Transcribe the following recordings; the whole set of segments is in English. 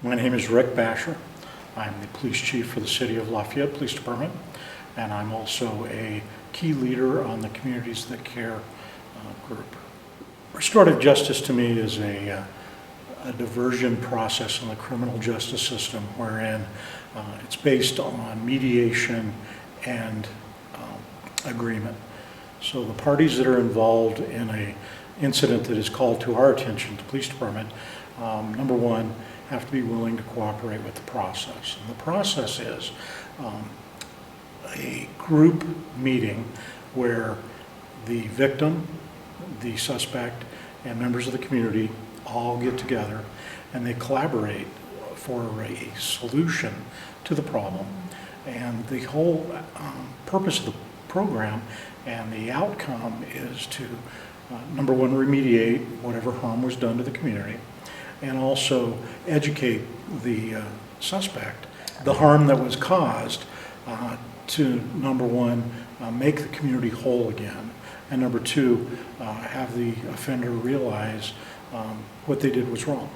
My name is Rick Bashor. I'm the police chief for the City of Lafayette Police Department, and I'm also a key leader on the Communities That Care group. Restorative justice to me is a diversion process in the criminal justice system wherein it's based on mediation and agreement. So the parties that are involved in an incident that is called to our attention, the police department, number one, have to be willing to cooperate with the process. And the process is a group meeting where the victim, the suspect, and members of the community all get together and they collaborate for a solution to the problem. And the whole purpose of the program and the outcome is to, number one, remediate whatever harm was done to the community, and also educate the suspect the harm that was caused to, number one, make the community whole again, and number two, have the offender realize what they did was wrong.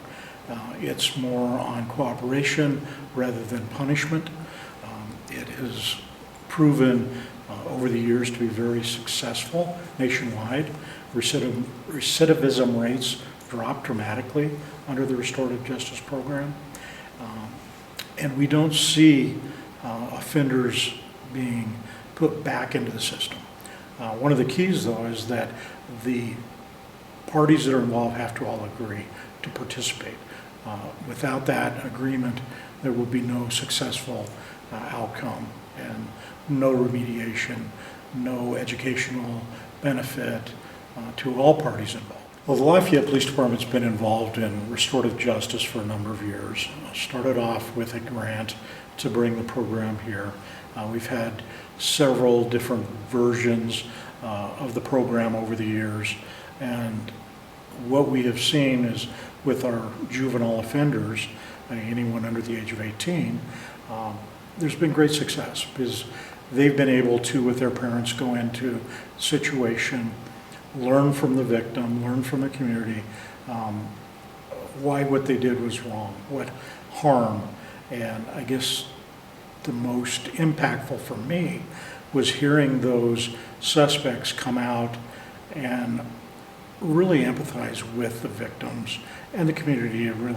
It's more on cooperation rather than punishment. It has proven over the years to be very successful nationwide. Recidivism rates dropped dramatically under the Restorative Justice program. And we don't see offenders being put back into the system. One of the keys, though, is that the parties that are involved have to all agree to participate. Without that agreement, there will be no successful outcome and no remediation, no educational benefit to all parties involved. Well, the Lafayette Police Department's been involved in restorative justice for a number of years. Started off with a grant to bring the program here. We've had several different versions of the program over the years, and what we have seen is with our juvenile offenders, anyone under the age of 18, there's been great success because they've been able to, with their parents, go into a situation, learn from the victim, learn from the community, why what they did was wrong, what harm. And I guess the most impactful for me was hearing those suspects come out and really empathize with the victims and the community, and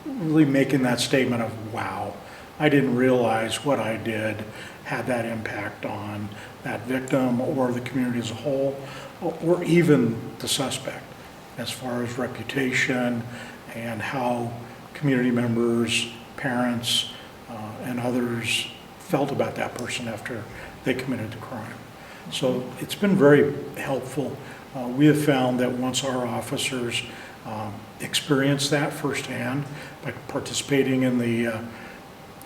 really making that statement of, wow, I didn't realize what I did had that impact on that victim or the community as a whole, or even the suspect, as far as reputation and how community members, parents, and others felt about that person after they committed the crime. So it's been very helpful. We have found that once our officers experience that firsthand by participating in the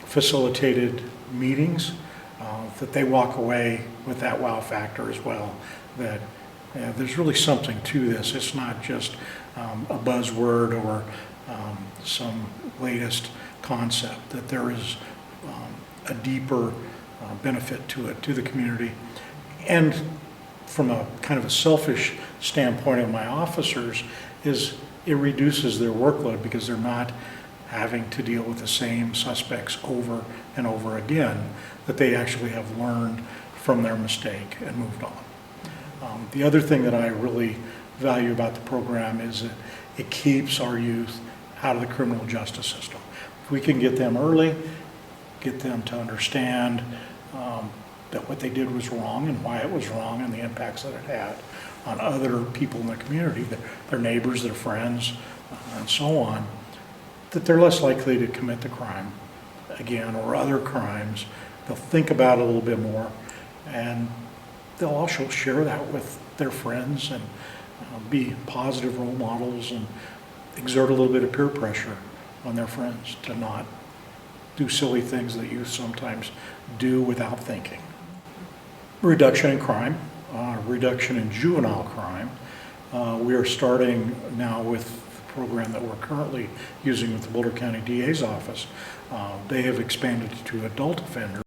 facilitated meetings, that they walk away with that wow factor as well, that there's really something to this. It's not just a buzzword or some latest concept, that there is a deeper benefit to it, to the community. And from a kind of a selfish standpoint of my officers, is it reduces their workload because they're not having to deal with the same suspects over and over again, that they actually have learned from their mistake and moved on. The other thing that I really value about the program is that it keeps our youth out of the criminal justice system. If we can get them early, get them to understand that what they did was wrong and why it was wrong and the impacts that it had on other people in the community, their neighbors, their friends, and so on, that they're less likely to commit the crime again or other crimes. They'll think about it a little bit more, and they'll also share that with their friends and be positive role models and exert a little bit of peer pressure on their friends to not do silly things that youth sometimes do without thinking. Reduction in crime, reduction in juvenile crime. We are starting now with the program that we're currently using with the Boulder County DA's office. They have expanded to adult offenders.